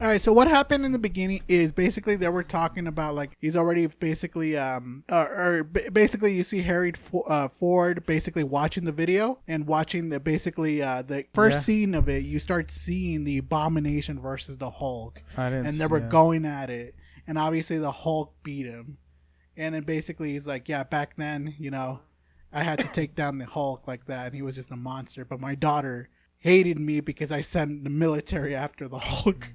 All right, so what happened in the beginning is basically they were talking about like he's already basically basically you see Ford basically watching the video and watching the first scene of it. You start seeing the Abomination versus the Hulk, I didn't. and they were going at it, and obviously the Hulk beat him, and then basically he's like, yeah, back then, I had to take down the Hulk like that, and he was just a monster, but my daughter hated me because I sent the military after the Hulk.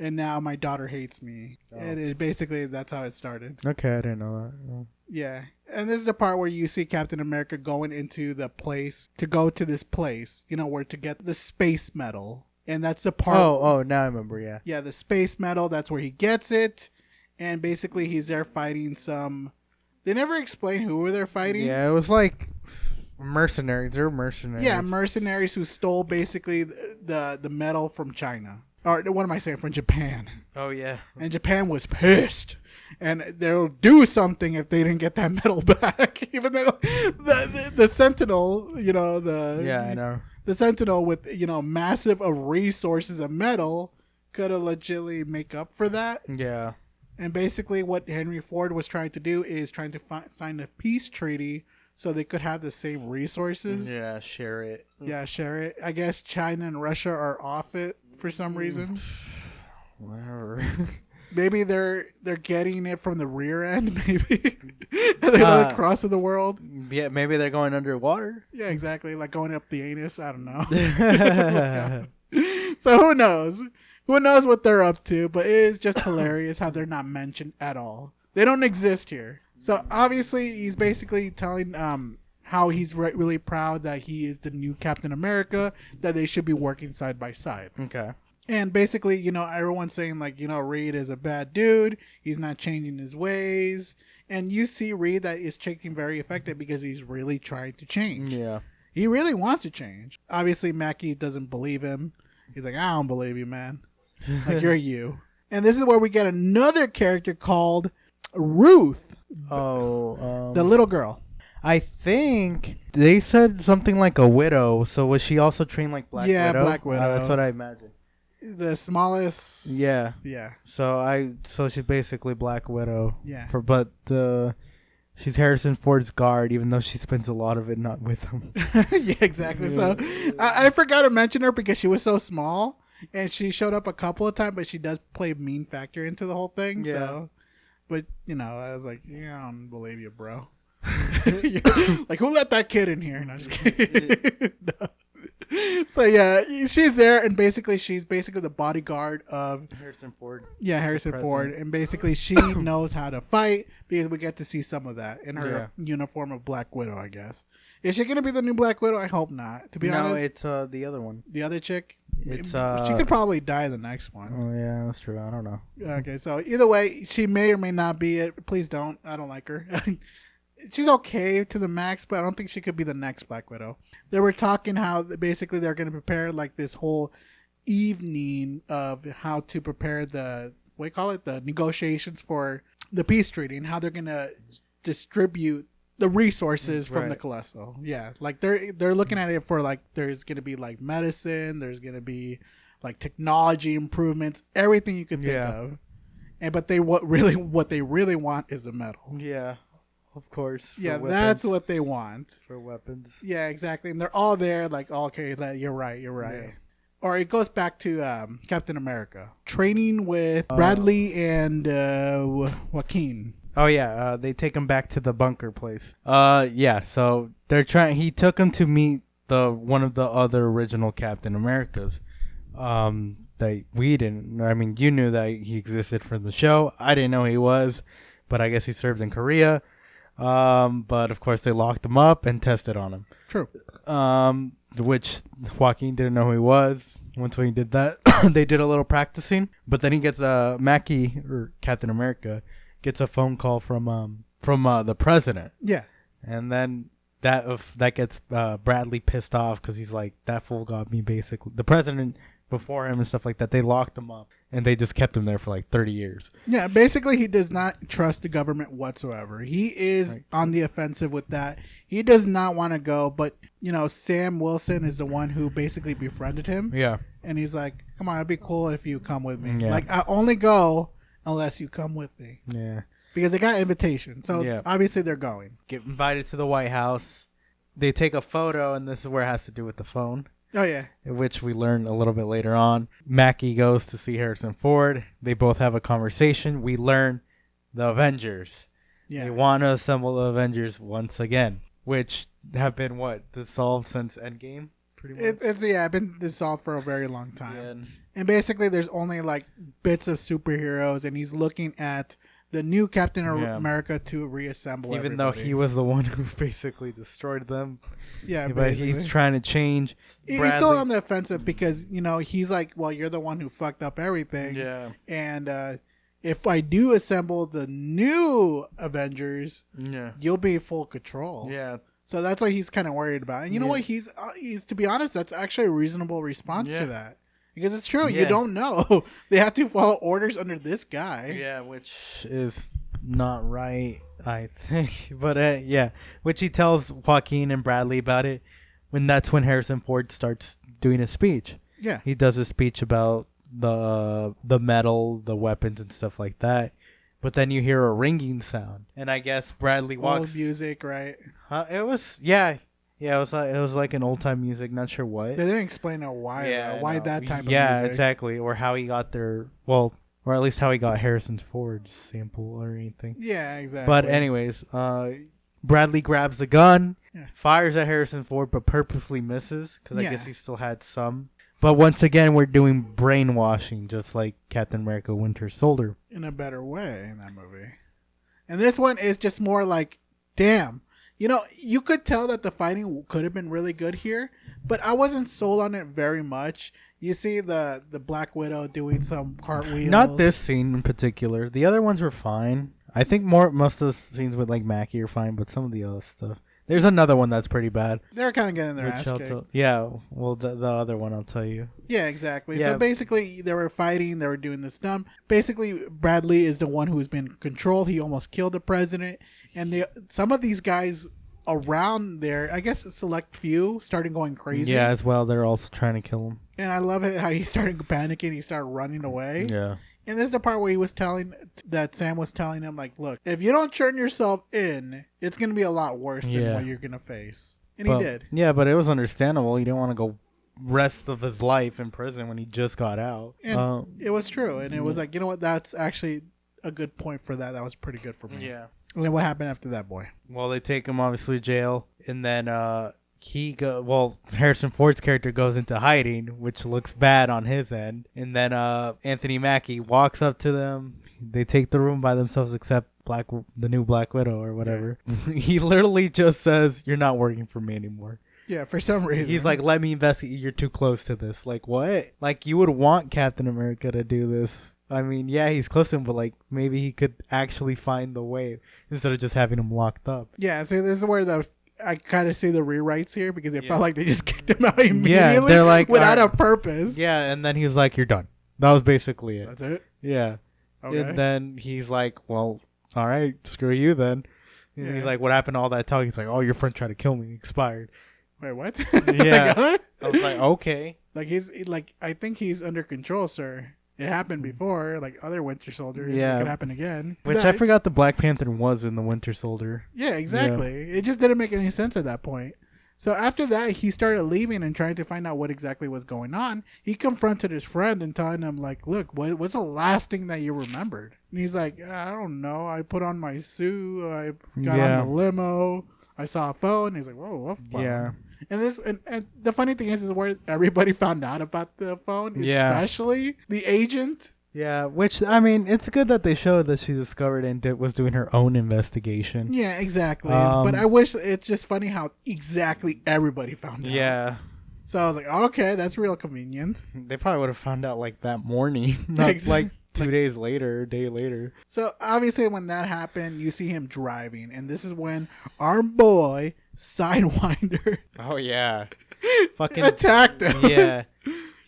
And now my daughter hates me. Oh. And basically, that's how it started. Okay, I didn't know that. Oh. Yeah. And this is the part where you see Captain America going into the place, to go to this place, where to get the space medal. And that's the part. Oh, now I remember, yeah. Yeah, the space medal, that's where he gets it. And basically, he's there fighting some. They never explain who they're fighting. Yeah, it was like mercenaries. They're mercenaries. Yeah, mercenaries who stole basically the medal from China. Or what am I saying? From Japan. Oh, yeah. And Japan was pissed. And they'll do something if they didn't get that medal back. Even though the Sentinel, Yeah, I know. The Sentinel with, massive resources of metal could have legitimately make up for that. Yeah. And basically what Henry Ford was trying to do is trying to sign a peace treaty so they could have the same resources. Yeah, share it. Yeah, share it. I guess China and Russia are off it for some reason. Whatever. Maybe they're getting it from the rear end, maybe. They're not across the world. Yeah, maybe they're going underwater. Yeah, exactly. Like going up the anus. I don't know. So who knows? Who knows what they're up to? But it is just hilarious how they're not mentioned at all. They don't exist here. So obviously he's basically telling how he's really proud that he is the new Captain America, that they should be working side by side. Okay. And basically, everyone's saying like, Reed is a bad dude. He's not changing his ways. And you see Reed that is taking very effective because he's really trying to change. Yeah. He really wants to change. Obviously, Mackie doesn't believe him. He's like, I don't believe you, man. Like, you're you. And this is where we get another character called Ruth. Oh. The little girl. I think they said something like a widow. So was she also trained like Black Widow? Yeah, Black Widow. That's what I imagined. The smallest. Yeah. Yeah. So she's basically Black Widow. Yeah. She's Harrison Ford's guard, even though she spends a lot of it not with him. Yeah, exactly. So I forgot to mention her because she was so small, and she showed up a couple of times, but she does play a mean factor into the whole thing. Yeah. So, but I was like, yeah, I don't believe you, bro. Like, who let that kid in here? No, just kidding. No. So yeah, she's there, and basically she's the bodyguard of Harrison Ford. Yeah, Harrison Ford, and basically she knows how to fight because we get to see some of that in her uniform of Black Widow. I guess is she gonna be the new Black Widow? I hope not. To be honest, no, it's the other one. The other chick. It's she could probably die the next one. Oh yeah, that's true. I don't know. Okay, so either way, she may or may not be it. Please don't. I don't like her. She's okay to the max, but I don't think she could be the next Black Widow. They were talking how basically they're going to prepare like this whole evening of how to prepare the negotiations for the peace treaty and how they're going to distribute the resources from the Colossal. Yeah, like they're looking at it for like there's going to be like medicine, there's going to be like technology improvements, everything you could think of. And but what they really want is the medal. Yeah. Of course. Yeah, that's what they want. For weapons. Yeah, exactly. And they're all there like, okay, you're right. Yeah. Or it goes back to Captain America. Training with Bradley and Joaquin. Oh, yeah. They take him back to the bunker place. Yeah, so he took him to meet one of the other original Captain Americas. That we didn't. I mean, you knew that he existed from the show. I didn't know he was, but I guess he served in Korea. But of course they locked him up and tested on him. True. Which Joaquin didn't know who he was. Once he did that, they did a little practicing. But then he gets Mackie, or Captain America, gets a phone call from the president. Yeah. And then that gets Bradley pissed off because he's like, that fool got me, basically. The president before him and stuff like that, they locked him up. and they just kept him there for like 30 years. Yeah, basically he does not trust the government whatsoever. He is on the offensive with that. He does not want to go, but Sam Wilson is the one who basically befriended him. Yeah. And he's like, "Come on, it'd be cool if you come with me. Yeah. Like, I only go unless you come with me." Yeah. Because they got an invitation. So obviously they're going. Get invited to the White House. They take a photo, and this is where it has to do with the phone. Oh, yeah. Which we learn a little bit later on. Mackie goes to see Harrison Ford. They both have a conversation. We learn the Avengers. Yeah. They want to assemble the Avengers once again, which have been, dissolved since Endgame? Pretty much. It's been dissolved for a very long time. Yeah. And basically there's only like bits of superheroes, and he's looking at the new Captain America to reassemble even though he was the one who basically destroyed them. Yeah, but he's trying to change. He's still on the offensive because, he's like, well, you're the one who fucked up everything. Yeah. And if I do assemble the new Avengers, you'll be in full control. Yeah. So that's what he's kind of worried about. And you know what? He's to be honest, that's actually a reasonable response to that. Because it's true. Yeah. You don't know. They have to follow orders under this guy. Yeah, which is not right, I think. But, which he tells Joaquin and Bradley about it. That's when Harrison Ford starts doing his speech. Yeah. He does a speech about the metal, the weapons, and stuff like that. But then you hear a ringing sound. And I guess Bradley walks... Old music, right? It was... Yeah. Yeah, it was like an old time music. Not sure what. They didn't explain why. Why that type of music? Yeah, exactly. Or how he got their or at least how he got Harrison Ford's sample or anything. Yeah, exactly. But anyways, Bradley grabs the gun, fires at Harrison Ford, but purposely misses because I guess he still had some. But once again, we're doing brainwashing, just like Captain America: Winter Soldier. In a better way in that movie, and this one is just more like, damn. You could tell that the fighting could have been really good here, but I wasn't sold on it very much. You see the Black Widow doing some cartwheels. Not this scene in particular. The other ones were fine. I think most of the scenes with like Mackie are fine, but some of the other stuff. There's another one that's pretty bad. They're kind of getting their ass kicked. Yeah, well, the other one I'll tell you. Yeah, exactly. Yeah. So basically, they were fighting. They were doing this stuff. Basically, Bradley is the one who's been controlled. He almost killed the president. And some of these guys around there, I guess a select few, started going crazy. Yeah, as well. They're also trying to kill him. And I love it how he started panicking. He started running away. Yeah. And this is the part where Sam was telling him, like, look, if you don't turn yourself in, it's going to be a lot worse than what you're going to face. And he did. Yeah, but it was understandable. He didn't want to go rest of his life in prison when he just got out. And it was true. And it was like, you know what? That's actually a good point for that. That was pretty good for me. Yeah. And then what happened after that, boy? Well, they take him obviously to jail, and then Harrison Ford's character goes into hiding, which looks bad on his end. And then Anthony Mackie walks up to them. They take the room by themselves, except the new Black Widow or whatever. Yeah. He literally just says, "You're not working for me anymore." Yeah, for some reason. He's like, "Let me investigate. You're too close to this." Like, what? Like, you would want Captain America to do this. I mean, yeah, he's close to him, but like maybe he could actually find the way instead of just having him locked up. Yeah, so this is where I kind of see the rewrites here because it felt like they just kicked him out immediately they're like, without a purpose. Yeah, and then he's like, "You're done." That was basically it. That's it? Yeah. Okay. And then he's like, "Well, all right, screw you then." And he's like, "What happened to all that talk?" He's like, "Oh, your friend tried to kill me. Expired." Wait, what? Yeah. I was like, okay. I think he's under control, sir. It happened before, like other Winter Soldiers. Yeah. It could happen again. Which I forgot the Black Panther was in the Winter Soldier. Yeah, exactly. Yeah. It just didn't make any sense at that point. So after that, he started leaving and trying to find out what exactly was going on. He confronted his friend and telling him, like, look, what's the last thing that you remembered? And he's like, I don't know. I put on my suit. I got on the limo. I saw a phone. He's like, whoa, what phone? Yeah. And the funny thing is where everybody found out about the phone, especially the agent. Yeah, which, I mean, it's good that they showed that she discovered and was doing her own investigation. Yeah, exactly. But I wish, it's just funny how exactly everybody found out. Yeah. So I was like, okay, that's real convenient. They probably would have found out like that morning, not like 2 days later, a day later. So obviously when that happened, you see him driving. And this is when our boy, Sidewinder. Oh, yeah. Fucking attacked him. Yeah.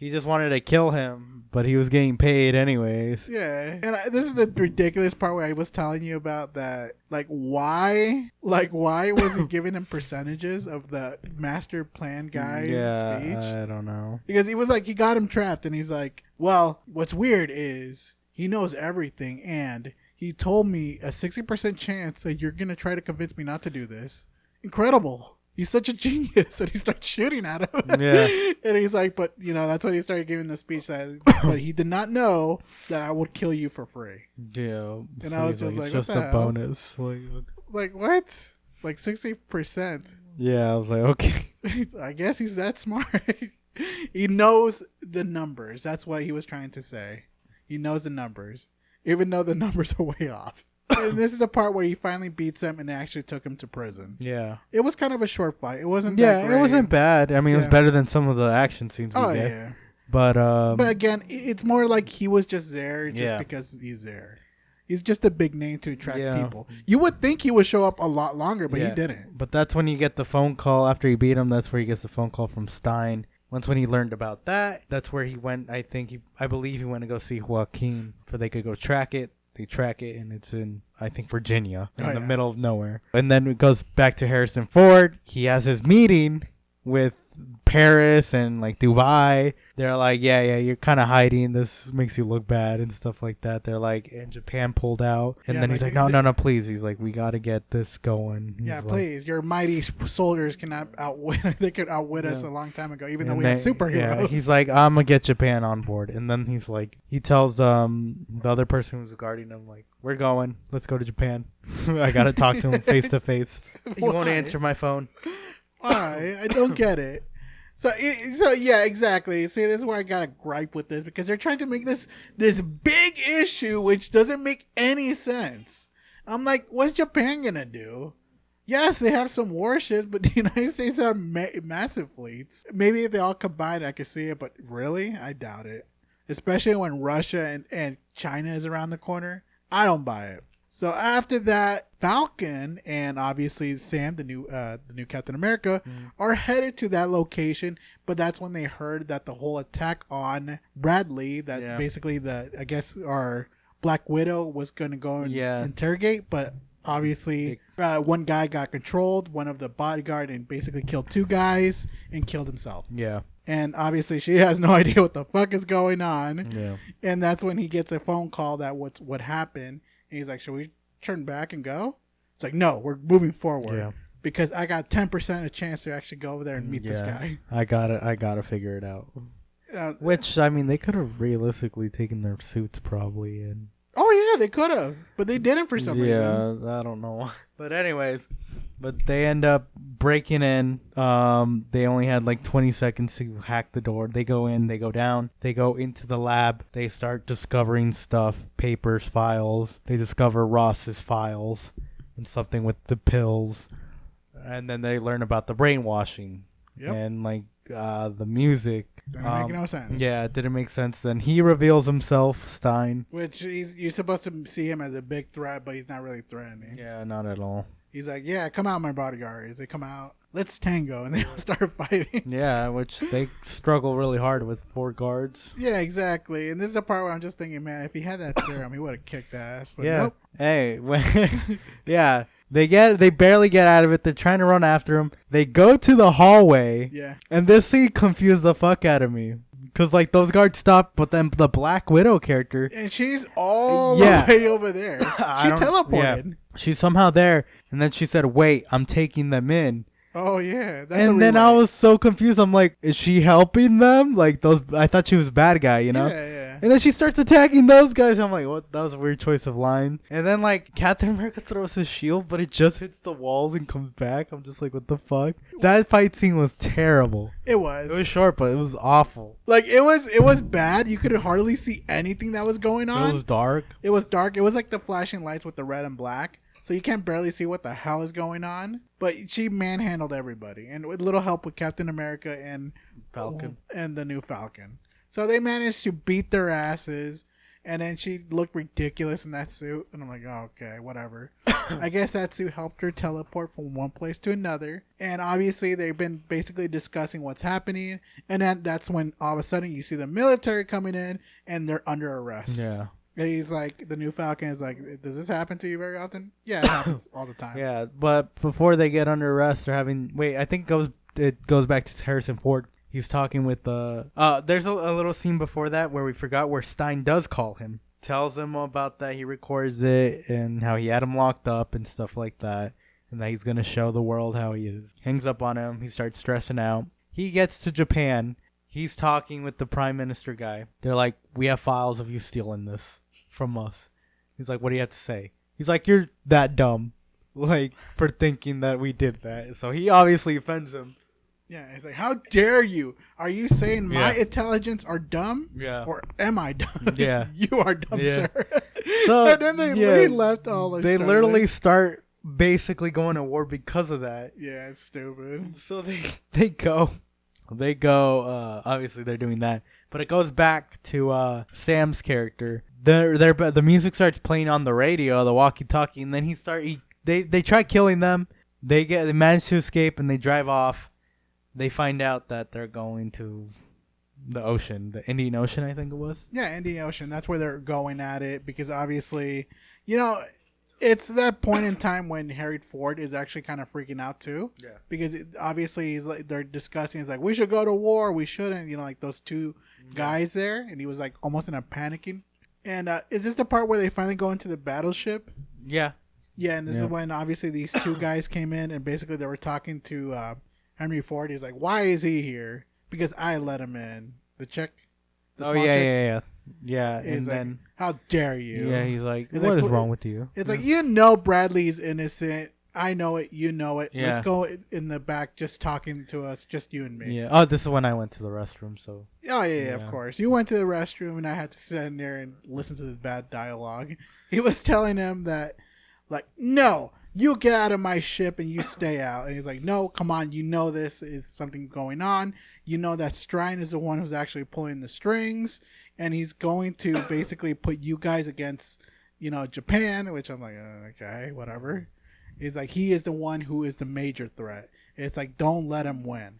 He just wanted to kill him, but he was getting paid anyways. Yeah, and this is the ridiculous part where I was telling you about that. Like, why was he giving him percentages of the master plan guy's speech? I don't know. Because he was like, he got him trapped, and he's like, well, what's weird is he knows everything, and he told me a 60% chance that you're gonna try to convince me not to do this. Incredible. He's such a genius, and he starts shooting at him. Yeah. And he's like, but that's when he started giving the speech that, but he did not know that I would kill you for free. Yeah. And I was just like, it's what just the a hell? bonus. Like what? Like 60%. Yeah, I was like, okay. I guess he's that smart. He knows the numbers. That's what he was trying to say. He knows the numbers, even though the numbers are way off. And this is the part where he finally beats him and they actually took him to prison. Yeah. It was kind of a short fight. It wasn't Yeah, that great. it wasn't bad. I mean, it was Yeah. better than some of the action scenes we Oh, get. yeah. But again, it's more like he was just there just Yeah. because he's there. He's just a big name to attract Yeah. people. You would think he would show up a lot longer, but he Yeah. didn't. But that's when you get the phone call after he beat him. That's where he gets the phone call from Stein. Once when he learned about that, that's where he went. I believe he went to go see Joaquin, for they could go track it. They track it, and it's in, I think, Virginia, in the middle of nowhere. And then it goes back to Harrison Ford. He has his meeting with Paris and like Dubai. They're like, yeah, you're kind of hiding. This makes you look bad and stuff like that. They're like, and Japan pulled out. And Yeah, then he's like, like, no, please. He's like, we got to get this going. He's Yeah, like, please. Your mighty soldiers cannot outwit. They could outwit us a long time ago, even though And we have they- superheroes. Yeah, he's like, I'm gonna get Japan on board, and then he's like, he tells the other person who's guarding him, like, we're going, let's go to Japan. I gotta talk to him face to face. He won't Why? answer my phone. Why? I don't get it. So yeah, exactly. See, this is where I got a gripe with this, because they're trying to make this big issue which doesn't make any sense. I'm like, what's Japan gonna do? Yes, they have some warships, but the United States have massive fleets. Maybe if they all combined, I could see it, but really, I doubt it. Especially when Russia and China is around the corner. I don't buy it. So after that, Falcon and obviously Sam, the new Captain America, are headed to that location. But that's when they heard that the whole attack on Bradley, that basically our Black Widow was going to go and interrogate. But obviously, one guy got controlled, one of the bodyguard, and basically killed two guys and killed himself. Yeah. And obviously, she has no idea what the fuck is going on. Yeah. And that's when he gets a phone call that what happened. And he's like, should we turn back and go? It's like, no, we're moving forward. Yeah. Because I got 10% a chance to actually go over there and meet this guy. I gotta figure it out. Uh, Which, I mean, they could have realistically taken their suits probably and Oh yeah, they could have, but they didn't for some reason. Yeah, I don't know. But anyways, they end up breaking in. They only had like 20 seconds to hack the door. They go in, they go down, they go into the lab. They start discovering stuff, papers, files. They discover Ross's files and something with the pills. And then they learn about the brainwashing. Yep. And like the music. Didn't make no sense. Yeah, it didn't make sense. Then he reveals himself, Stein. Which you're supposed to see him as a big threat, but he's not really threatening. Yeah, not at all. He's like, yeah, come out, my bodyguards. They come out. Let's tango. And they all start fighting. Yeah, which they struggle really hard with 4 guards. Yeah, exactly. And this is the part where I'm just thinking, man, if he had that serum, he would have kicked ass. But Yeah. nope. Hey, yeah. They barely get out of it. They're trying to run after him. They go to the hallway. Yeah. And this scene confused the fuck out of me. Because, like, those guards stop, but then the Black Widow character, And she's all Yeah. the way over there. She teleported. Yeah. She's somehow there. And then she said, wait, I'm taking them in. Oh, yeah. That's And then I was so confused. I'm like, is she helping them? Like, I thought she was a bad guy, you know? Yeah, yeah. And then she starts attacking those guys. I'm like, what? That was a weird choice of line. And then, like, Captain America throws his shield, but it just hits the walls and comes back. I'm just like, what the fuck? That fight scene was terrible. It was. It was short, but it was awful. Like, it was bad. You could hardly see anything that was going on. It was dark. It was dark. It was like the flashing lights with the red and black. So you can't barely see what the hell is going on. But she manhandled everybody. And with little help with Captain America and Falcon. And the new Falcon. So they managed to beat their asses. And then she looked ridiculous in that suit, and I'm like, oh, okay, whatever. I guess that suit helped her teleport from one place to another. And obviously, they've been basically discussing what's happening. And then that's when all of a sudden you see the military coming in, and they're under arrest. Yeah. And he's like, the new Falcon is like, does this happen to you very often? Yeah, it happens all the time. Yeah, but before they get under arrest, they're having. Wait, I think it goes back to Harrison Ford. He's talking with the. There's a little scene before that where we forgot where Stein does call him, tells him about that he records it and how he had him locked up and stuff like that, and that he's gonna show the world how he is. Hangs up on him. He starts stressing out. He gets to Japan. He's talking with the prime minister guy. They're like, "We have files of you stealing this from us." He's like, "What do you have to say?" He's like, "You're that dumb, like for thinking that we did that." So he obviously offends him. Yeah, he's like, how dare you? Are you saying my intelligence are dumb? Yeah. Or am I dumb? Yeah. You are dumb, Yeah. sir. So, and then they left all the They literally start basically going to war because of that. Yeah, it's stupid. So they go. Obviously they're doing that, but it goes back to Sam's character. The music starts playing on the radio, the walkie-talkie, and then they try killing them. They manage to escape and they drive off. They find out that they're going to the ocean, the Indian Ocean, I think it was. Yeah, Indian Ocean. That's where they're going at it because obviously, it's that point in time when Harry Ford is actually kind of freaking out too. Yeah. Because obviously he's like they're discussing. It's like we should go to war. We shouldn't. Like those two guys there, and he was like almost in a panicking. And is this the part where they finally go into the battleship? Yeah. Yeah, and this is when obviously these two guys came in and basically they were talking to Henry Ford. He's like, "Why is he here? Because I let him in." The chick. The small chick. Yeah. He's And like, then how dare you? yeah, he's like, He's "What like, is wrong with you?" It's like Bradley's innocent. I know it. You know it. Yeah. Let's go in the back, just talking to us, just you and me. Yeah. Oh, this is when I went to the restroom. So. Oh yeah, of course. You went to the restroom, and I had to sit in there and listen to this bad dialogue. He was telling him that, like, no, you get out of my ship and you stay out. And he's like, no, come on, this is something going on. You know that Strine is the one who's actually pulling the strings, and he's going to basically put you guys against, Japan. Which I'm like, okay, whatever. He's like, he is the one who is the major threat. It's like, don't let him win.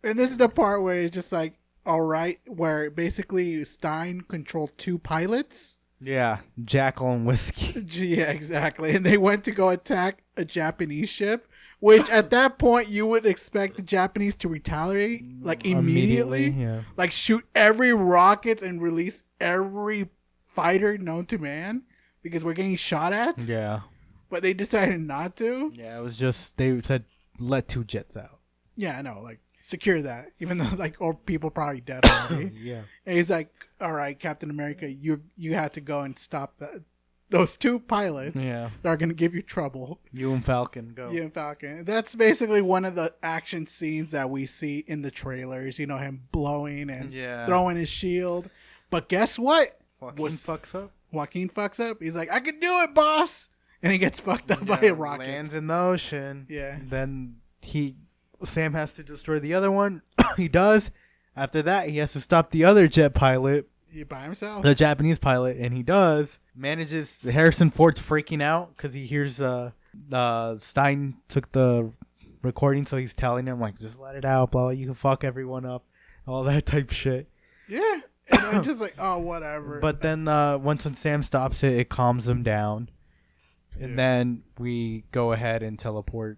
And this is the part where it's just like, all right, where basically Stein controlled two pilots. Yeah, Jackal and Whiskey. Yeah, exactly. And they went to go attack a Japanese ship, which at that point you would expect the Japanese to retaliate, like immediately. Yeah. Like shoot every rockets and release every fighter known to man because we're getting shot at. Yeah. But they decided not to. Yeah, it was just they said let two jets out. Yeah, I know, like secure that, even though or people probably dead already. Yeah. And he's like, all right, Captain America, you had to go and stop those two pilots. Yeah. That are gonna give you trouble. You and Falcon go. You and Falcon. That's basically one of the action scenes that we see in the trailers. Him blowing and throwing his shield. But guess what? Joaquin fucks up. Joaquin fucks up. He's like, I can do it, boss. And he gets fucked up by a rocket. Lands in the ocean. Yeah. Then Sam has to destroy the other one. He does. After that, he has to stop the other jet pilot. By himself. The Japanese pilot, and he does. Manages. Harrison Ford's freaking out because he hears Stein took the recording, so he's telling him like, just let it out, blah, blah, you can fuck everyone up, all that type shit. Yeah. And I'm just like, oh, whatever. But then once when Sam stops it, it calms him down. And then we go ahead and teleport.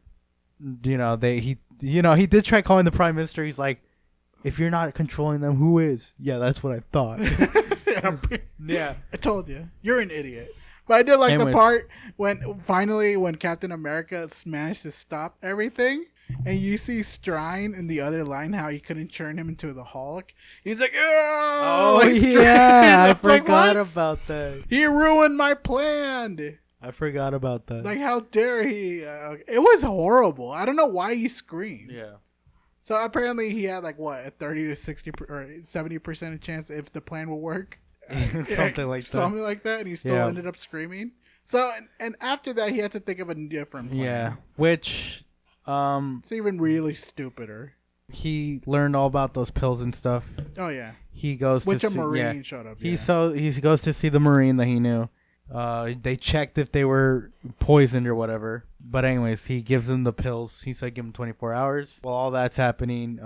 He did try calling the Prime Minister. He's like, if you're not controlling them, who is? Yeah, that's what I thought. Yeah. I told you. You're an idiot. But I did like the part when Captain America managed to stop everything. And you see Strine in the other line, how he couldn't turn him into the Hulk. He's like, oh, yeah, I forgot about that. He ruined my plan. I forgot about that. Like, how dare he? It was horrible. I don't know why he screamed. Yeah. So apparently he had like a 30 to 60 or 70% chance if the plan will work. Something like that. And he still ended up screaming. So and after that he had to think of a different plan. Yeah. Which it's even really stupider. he learned all about those pills and stuff. Oh yeah. He goes Which to a see, Marine showed up. he goes to see the Marine that he knew. They checked if they were poisoned or whatever. But anyways, he gives them the pills. He said give him 24 hours. While all that's happening,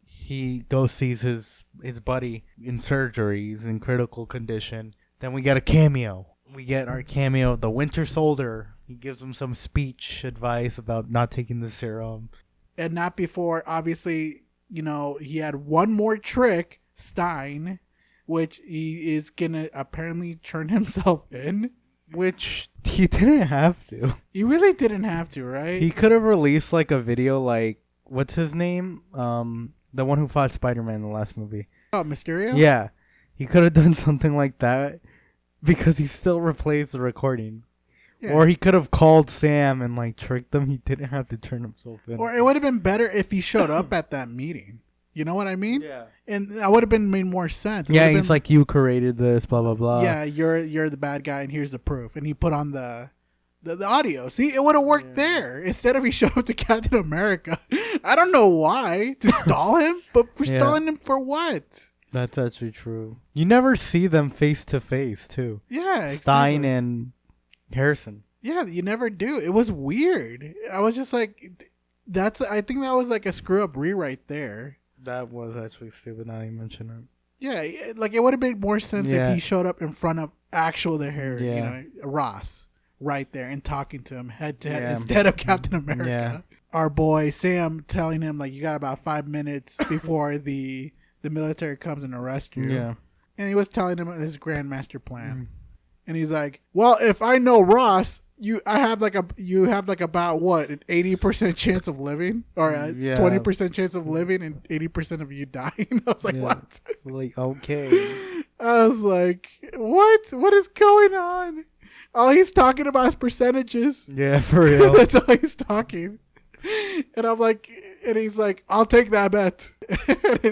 he goes sees his buddy in surgery. He's in critical condition. Then we get a cameo. We get our cameo, the Winter Soldier. He gives him some speech advice about not taking the serum. And not before, obviously, he had one more trick, Stein, which he is going to apparently turn himself in. Which he didn't have to. He really didn't have to, right? He could have released like a video like, what's his name? The one who fought Spider-Man in the last movie. Oh, Mysterio? Yeah. He could have done something like that because he still replays the recording. Yeah. Or he could have called Sam and like tricked them. He didn't have to turn himself in. Or it would have been better if he showed up at that meeting. You know what I mean? Yeah. And that would have made more sense. Yeah, he's like, you created this, blah, blah, blah. Yeah, you're the bad guy, and here's the proof. And he put on the audio. See, it would have worked there. Instead of he showed up to Captain America. I don't know why. To stall him? But for stalling him for what? That's actually true. You never see them face to face, too. Yeah, exactly. Stein and Harrison. Yeah, you never do. It was weird. I was just like, I think that was like a screw up rewrite there. That was actually stupid now you mention it. Yeah, like it would have made more sense if he showed up in front of Ross right there and talking to him head to head instead of Captain America. Yeah. Our boy Sam telling him like you got about 5 minutes before the military comes and arrests you. Yeah. And he was telling him his grand master plan. And he's like, well, if I know Ross, you have about what, an 80% chance of living or a 20% chance of living and 80% of you dying. I was like, what? Like, okay. I was like, what is going on? All he's talking about is percentages. Yeah, for real. That's all he's talking. And I'm like, and he's like, I'll take that bet.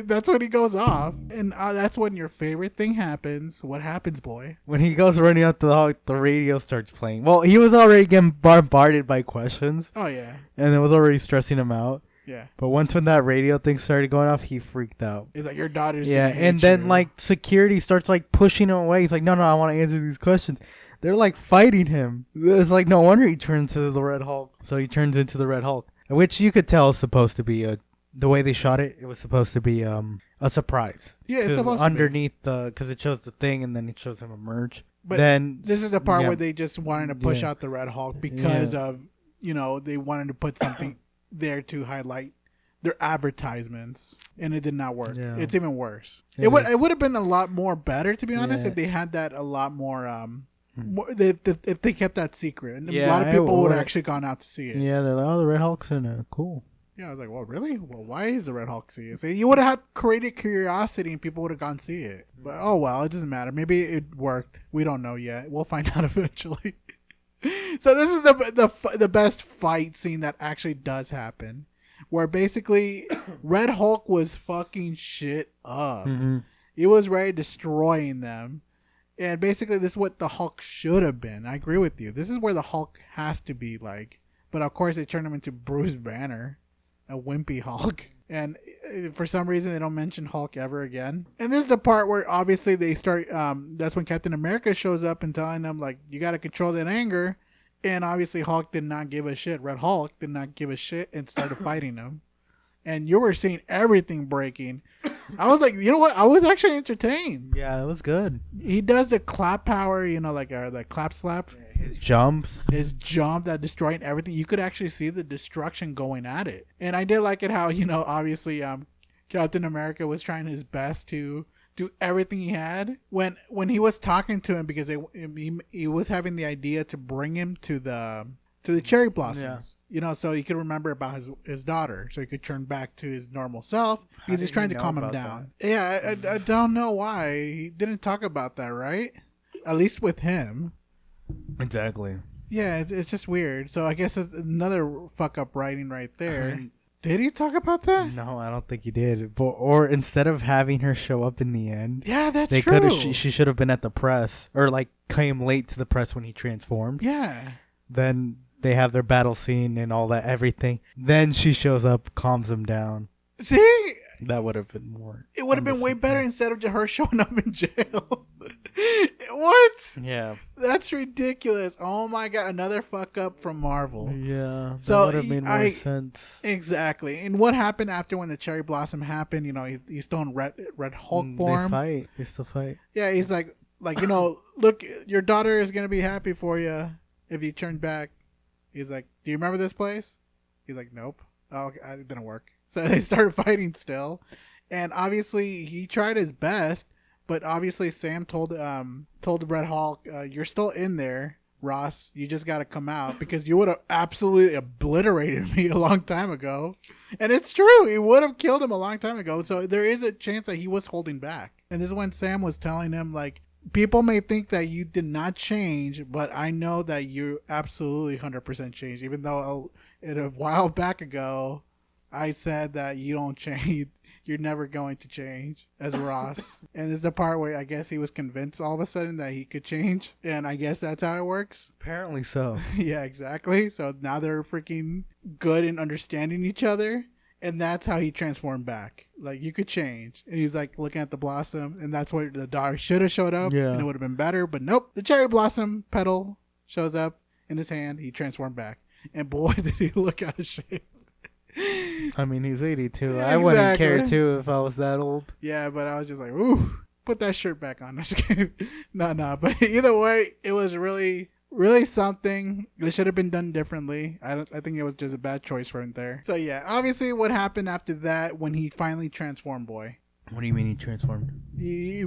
That's when he goes off. And that's when your favorite thing happens. What happens, boy? When he goes running out the Hulk, the radio starts playing. Well, he was already getting bombarded by questions. Oh, yeah. And it was already stressing him out. Yeah. But once when that radio thing started going off, he freaked out. He's like, your daughter's gonna hate and then, like, security starts, like, pushing him away. He's like, no, I want to answer these questions. They're, like, fighting him. It's like, no wonder he turned to the Red Hulk. So he turns into the Red Hulk. Which you could tell is supposed to be the way they shot it. It was supposed to be a surprise. Yeah, it's supposed underneath to be. Because it shows the thing and then it shows him emerge. But then this is the part where they just wanted to push out the Red Hulk because of they wanted to put something there to highlight their advertisements, and it did not work. Yeah. It's even worse. It would have been a lot more better, to be honest, if they had that a lot more. If they kept that secret, and a lot of people would have actually gone out to see it. Yeah, they're like, oh, the Red Hulk's in it. Cool. Yeah, I was like, well, really? Well, why is the Red Hulk see it? So you would have created curiosity, and people would have gone see it. But oh well, it doesn't matter. Maybe it worked. We don't know yet. We'll find out eventually. So this is the best fight scene that actually does happen, where basically Red Hulk was fucking shit up. Mm-hmm. He was ready destroying them. And basically, this is what the Hulk should have been. I agree with you. This is where the Hulk has to be like. But of course, they turned him into Bruce Banner, a wimpy Hulk. And for some reason, they don't mention Hulk ever again. And this is the part where obviously they start. That's when Captain America shows up and telling them like, you got to control that anger. And obviously, Hulk did not give a shit. Red Hulk did not give a shit and started fighting him. And you were seeing everything breaking. I was like, you know what? I was actually entertained. Yeah, it was good. He does the clap power, like the clap slap. His jump that destroying everything. You could actually see the destruction going at it. And I did like it how, obviously Captain America was trying his best to do everything he had. When he was talking to him, because he was having the idea to bring him to the cherry blossoms, so he could remember about his daughter, so he could turn back to his normal self because he's trying to calm him down. That? Yeah, I don't know why he didn't talk about that, right? At least with him. Exactly. Yeah, it's just weird. So I guess it's another fuck up writing right there. Did he talk about that? No, I don't think he did. Or instead of having her show up in the end, yeah, that's true. She should have been at the press, or like came late to the press when he transformed. Yeah. Then they have their battle scene and all that, everything. Then she shows up, calms him down. See, That would have been more. it would have been way better understandable. instead of her showing up in jail. What? Yeah. That's ridiculous. Oh my god, another fuck up from Marvel. Yeah. So, That would have made more I- sense. Exactly. And what happened after when the cherry blossom happened? He's still in Red Hulk form. They fight. They still fight. Yeah, he's like look, your daughter is gonna be happy for you if you turn back. He's like, do you remember this place? He's like, nope. Oh, okay, it didn't work. So they started fighting still, and obviously he tried his best, but obviously Sam told the Red Hulk, you're still in there, Ross. You just got to come out because you would have absolutely obliterated me a long time ago, and it's true. He would have killed him a long time ago. So there is a chance that he was holding back, and this is when Sam was telling him like, people may think that you did not change, but I know that you absolutely 100% changed. Even though a while back ago, I said that you don't change. You're never going to change as Ross. And this is the part where I guess he was convinced all of a sudden that he could change. And I guess that's how it works. Apparently so. Yeah, exactly. So now they're freaking good in understanding each other. And that's how he transformed back. Like, you could change. And he's like looking at the blossom. And that's where the daughter should have showed up. Yeah. And it would have been better. But nope. The cherry blossom petal shows up in his hand. He transformed back. And boy, did he look out of shape. I mean, he's 82. Yeah, I wouldn't care exactly. too if I was that old. Yeah, but I was just like, ooh, put that shirt back on. No. But either way, it was really, really something. It should have been done differently. I think it was just a bad choice for him there. So yeah, obviously, what happened after that when he finally transformed, boy? What do you mean he transformed? He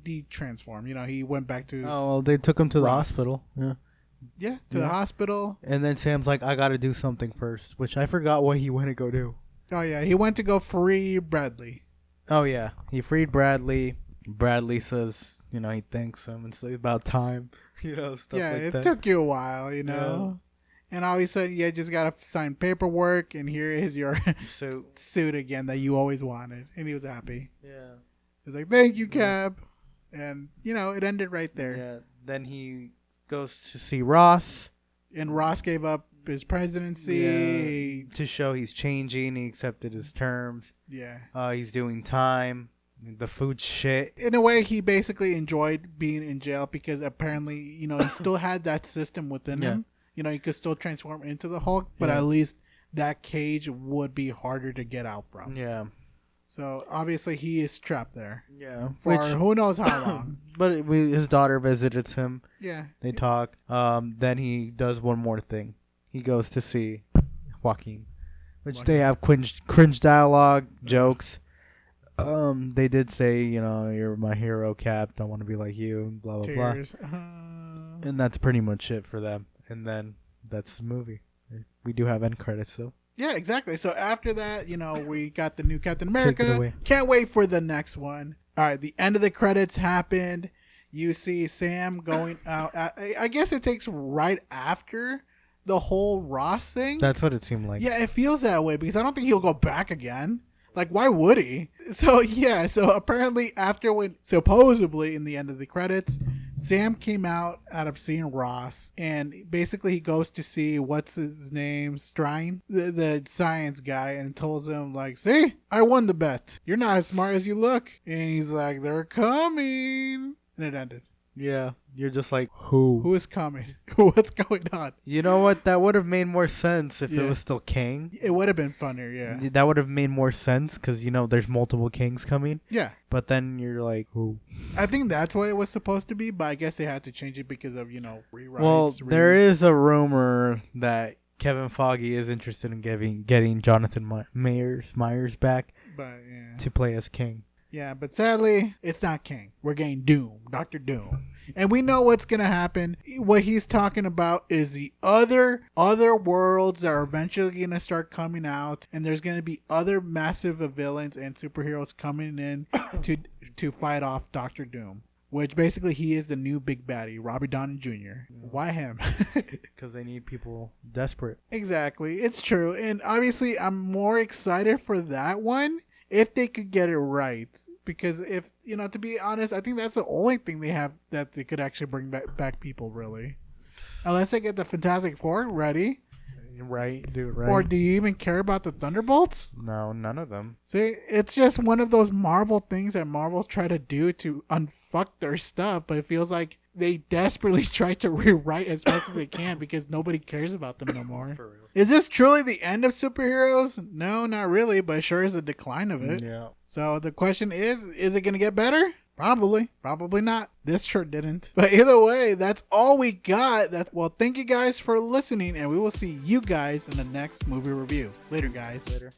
de-transformed. He went back to Oh, well, they took him to the Ross. hospital. Yeah. the Yeah. hospital. And then Sam's like, I got to do something first, which I forgot what he went to go do. Oh yeah, he went to go free Bradley. Oh, yeah. He freed Bradley. Bradley says, he thanks him and says about time. Stuff Yeah, like it that. took you a while, And all of a sudden, you just gotta sign paperwork, and here is your So, suit again that you always wanted. And he was happy. yeah. He's like, "Thank you, Cab," and it ended right there. Yeah. Then he goes to see Ross. And Ross gave up his presidency. To show he's changing. He accepted his terms. Yeah. He's doing time. The food's shit. In a way, he basically enjoyed being in jail because apparently, he still had that system within Yeah. him. He could still transform into the Hulk, but Yeah. at least that cage would be harder to get out from. Yeah. So obviously, he is trapped there Yeah. for who knows how long. But his daughter visits him. Yeah. They talk. Then he does one more thing. He goes to see Joaquin, which they have cringe dialogue, jokes. They did say, you're my hero, Cap. Don't want to be like you. Blah blah blah. Tears. And that's pretty much it for them. And then that's the movie. We do have end credits though. Yeah, exactly. So after that, we got the new Captain Take it America. away. Can't wait for the next one. All right, the end of the credits happened. You see Sam going out. I guess it takes right after the whole Ross thing. That's what it seemed like. Yeah, it feels that way because I don't think he'll go back again. Like, why would he? So, yeah. So, apparently, supposedly, in the end of the credits, Sam came out of seeing Ross. And basically, he goes to see, what's his name? Strine? The science guy. And tells him, like, see? I won the bet. You're not as smart as you look. And he's like, they're coming. And it ended. Yeah. You're just like, who? Who is coming? What's going on? You know what? That would have made more sense if Yeah. it was still King. It would have been funnier, yeah. That would have made more sense because, there's multiple Kings coming. Yeah. But then you're like, who? I think that's what it was supposed to be, but I guess they had to change it because of, rewrites. Well, there is a rumor that Kevin Feige is interested in getting Jonathan Myers back But, yeah. to play as King. Yeah, but sadly, it's not King. We're getting Doom, Dr. Doom. And we know what's going to happen. What he's talking about is the other worlds that are eventually going to start coming out. And there's going to be other massive villains and superheroes coming in to fight off Dr. Doom. Which basically he is the new big baddie, Robbie Downey Jr. Why him? Because they need people desperate. Exactly. It's true. And obviously, I'm more excited for that one if they could get it right. Because if, to be honest, I think that's the only thing they have that they could actually bring back people, really. Unless they get the Fantastic Four ready. right, do it right. Or do you even care about the Thunderbolts? No, none of them. See, it's just one of those Marvel things that Marvel try to do to unfuck their stuff, but it feels like they desperately try to rewrite as fast as they can because nobody cares about them no more. For real. Is this truly the end of superheroes? No, not really, but sure is a decline of it. Yeah. So the question is it going to get better? Probably. Probably not. This sure didn't. But either way, that's all we got. Well, thank you guys for listening, and we will see you guys in the next movie review. Later, guys. Later.